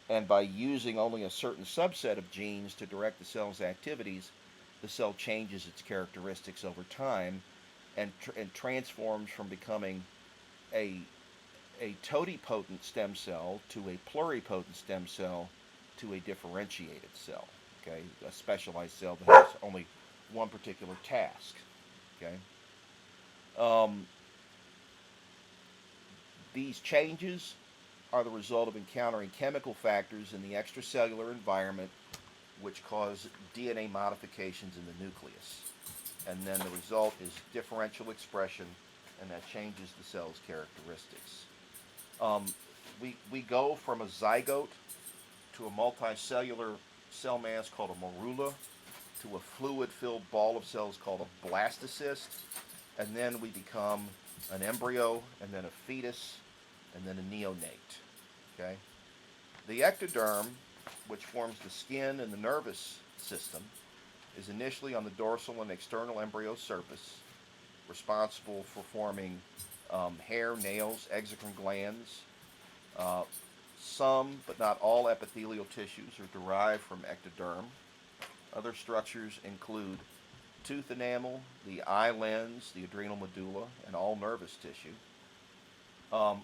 And by using only a certain subset of genes to direct the cell's activities, the cell changes its characteristics over time and transforms from becoming a, a totipotent stem cell to a pluripotent stem cell to a differentiated cell, okay, a specialized cell that has only one particular task. Okay, um, these changes are the result of encountering chemical factors in the extracellular environment which cause DNA modifications in the nucleus. And then the result is differential expression, and that changes the cell's characteristics. Um, we go from a zygote to a multicellular cell mass called a morula to a fluid-filled ball of cells called a blastocyst, and then we become an embryo, and then a fetus, and then a neonate. Okay? The ectoderm, which forms the skin and the nervous system, is initially on the dorsal and external embryo surface, responsible for forming hair, nails, exocrine glands. Uh, some, but not all, epithelial tissues are derived from ectoderm. Other structures include tooth enamel, the eye lens, the adrenal medulla, and all nervous tissue.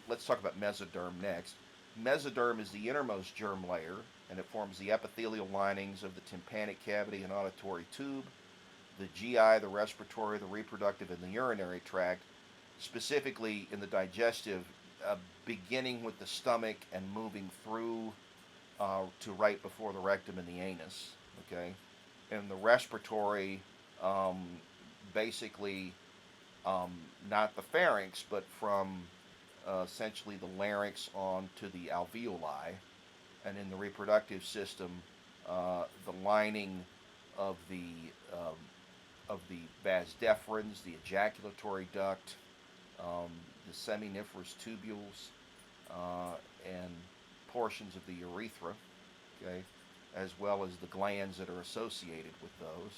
Let's talk about mesoderm next. Mesoderm is the innermost germ layer, and it forms the epithelial linings of the tympanic cavity and auditory tube, the GI, the respiratory, the reproductive, and the urinary tract, specifically in the digestive, beginning with the stomach and moving through to right before the rectum and the anus. Okay, and the respiratory, um, basically um, not the pharynx, but from essentially the larynx on to the alveoli, and in the reproductive system, the lining of the um, vas deferens, the ejaculatory duct, the seminiferous tubules, and portions of the urethra, okay, as well as the glands that are associated with those,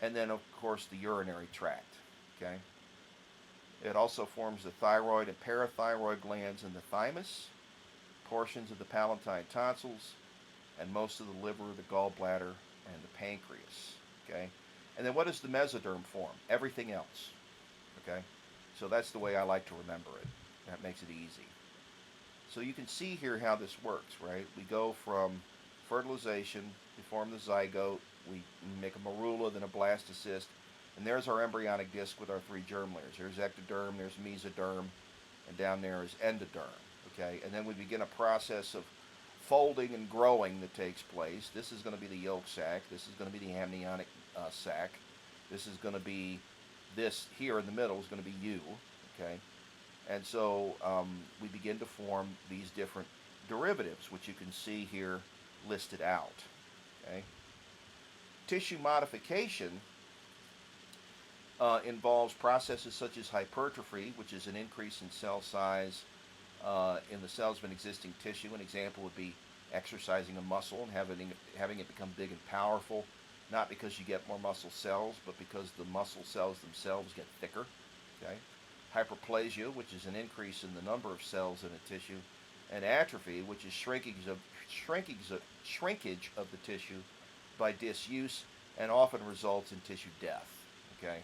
and then of course the urinary tract, okay. It also forms the thyroid and parathyroid glands in the thymus, portions of the palatine tonsils, and most of the liver, the gallbladder, and the pancreas, okay. And then what does the mesoderm form? Everything else, okay. So that's the way I like to remember it. That makes it easy. So you can see here how this works, right? We go from fertilization, we form the zygote, we make a morula, then a blastocyst, and there's our embryonic disc with our three germ layers. There's ectoderm, there's mesoderm, and down there is endoderm. Okay, and then we begin a process of folding and growing that takes place. This is going to be the yolk sac. This is going to be the amniotic sac. This is going to be this here in the middle is going to be you. Okay, and so we begin to form these different derivatives, which you can see here listed out. Okay, tissue modification involves processes such as hypertrophy, which is an increase in cell size in the cells of an existing tissue. An example would be exercising a muscle and having it become big and powerful, not because you get more muscle cells, but because the muscle cells themselves get thicker. Okay? Hyperplasia, which is an increase in the number of cells in a tissue, and atrophy, which is shrinkage of the tissue by disuse and often results in tissue death. Okay?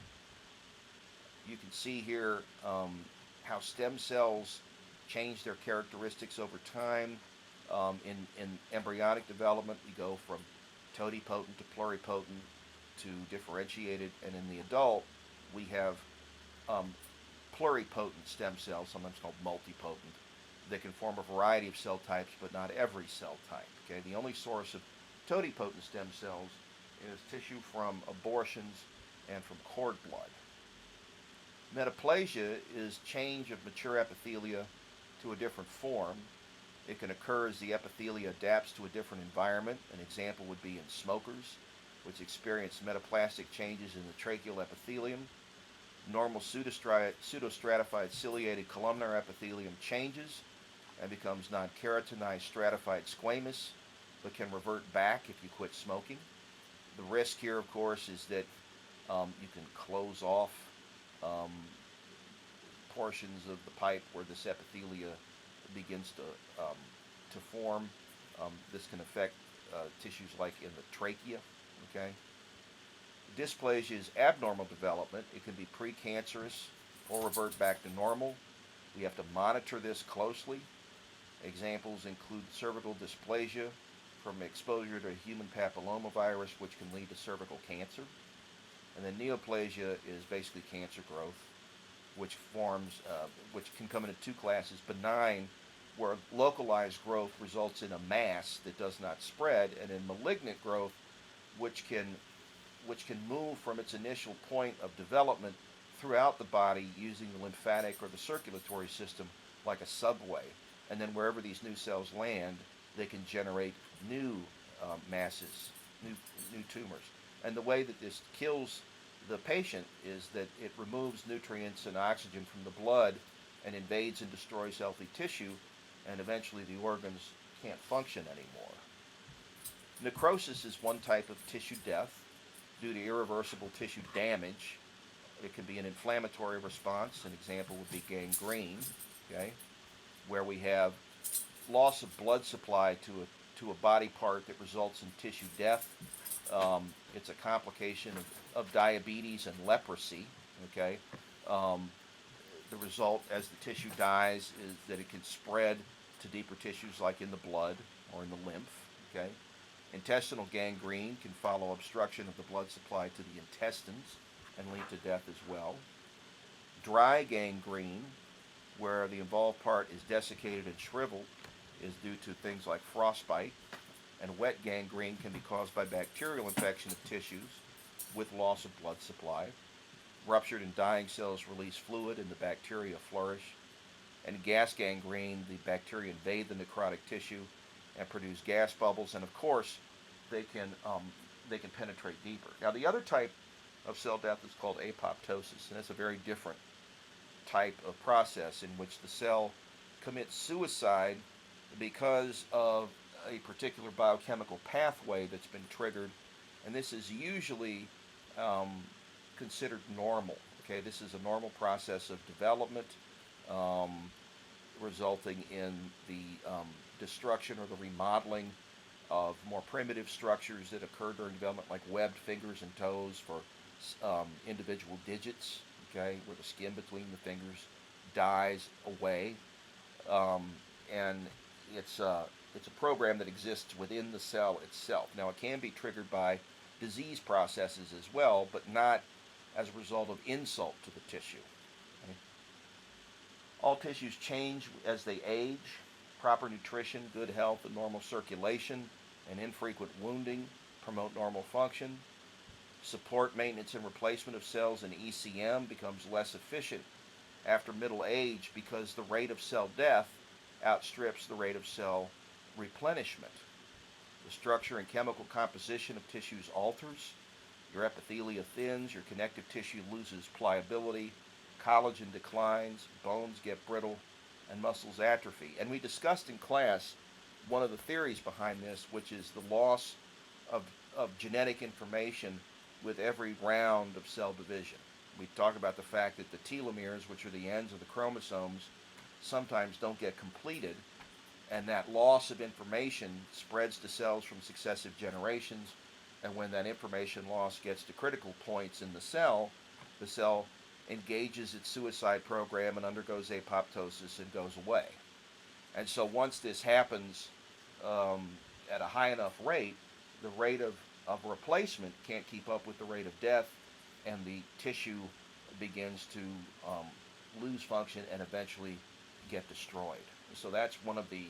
You can see here how stem cells change their characteristics over time. In embryonic development, we go from totipotent to pluripotent to differentiated, and in the adult, we have pluripotent stem cells, sometimes called multipotent, that can form a variety of cell types, but not every cell type. Okay, the only source of totipotent stem cells is tissue from abortions and from cord blood. Metaplasia is change of mature epithelia to a different form. It can occur as the epithelia adapts to a different environment. An example would be in smokers, which experience metaplastic changes in the tracheal epithelium. Normal pseudostratified ciliated columnar epithelium changes and becomes non-keratinized stratified squamous, but can revert back if you quit smoking. The risk here, of course, is that you can close off portions of the pipe where this epithelia begins to form. This can affect tissues like in the trachea. Okay. Dysplasia is abnormal development. It can be precancerous or revert back to normal. We have to monitor this closely. Examples include cervical dysplasia from exposure to human papillomavirus, which can lead to cervical cancer. And then neoplasia is basically cancer growth, which can come into two classes: benign, where localized growth results in a mass that does not spread, and in malignant growth, which can move from its initial point of development throughout the body using the lymphatic or the circulatory system like a subway. And then wherever these new cells land, they can generate new masses, new tumors. And the way that this kills the patient is that it removes nutrients and oxygen from the blood and invades and destroys healthy tissue, and eventually the organs can't function anymore. Necrosis is one type of tissue death due to irreversible tissue damage. It can be an inflammatory response. An example would be gangrene, okay, where we have loss of blood supply to a body part that results in tissue death. It's a complication of diabetes and leprosy. Okay, the result as the tissue dies is that it can spread to deeper tissues like in the blood or in the lymph. Okay, intestinal gangrene can follow obstruction of the blood supply to the intestines and lead to death as well. Dry gangrene, where the involved part is desiccated and shriveled, is due to things like frostbite. And wet gangrene can be caused by bacterial infection of tissues with loss of blood supply. Ruptured and dying cells release fluid and the bacteria flourish. And gas gangrene, the bacteria invade the necrotic tissue and produce gas bubbles, and of course they can penetrate deeper. Now the other type of cell death is called apoptosis, and it's a very different type of process in which the cell commits suicide because of a particular biochemical pathway that's been triggered, and this is usually considered normal. Okay, this is a normal process of development, resulting in the destruction or the remodeling of more primitive structures that occur during development, like webbed fingers and toes for individual digits. Okay, where the skin between the fingers dies away, and it's a program that exists within the cell itself. Now, it can be triggered by disease processes as well, but not as a result of insult to the tissue. Okay? All tissues change as they age. Proper nutrition, good health, and normal circulation, and infrequent wounding promote normal function. Support, maintenance, and replacement of cells in ECM becomes less efficient after middle age because the rate of cell death outstrips the rate of cell replenishment. The structure and chemical composition of tissues alters. Your epithelia thins, your connective tissue loses pliability, collagen declines, bones get brittle, and muscles atrophy. And we discussed in class one of the theories behind this, which is the loss of genetic information with every round of cell division. We talk about the fact that the telomeres, which are the ends of the chromosomes, sometimes don't get completed, and that loss of information spreads to cells from successive generations, and when that information loss gets to critical points in the cell engages its suicide program and undergoes apoptosis and goes away. And so once this happens at a high enough rate, the rate of replacement can't keep up with the rate of death, and the tissue begins to lose function and eventually get destroyed. So that's one of the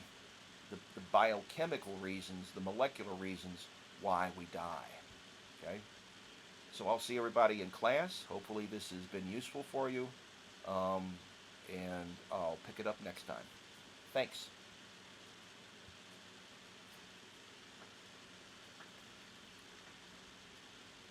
biochemical reasons, the molecular reasons why we die. Okay? So I'll see everybody in class. Hopefully this has been useful for you, and I'll pick it up next time. Thanks.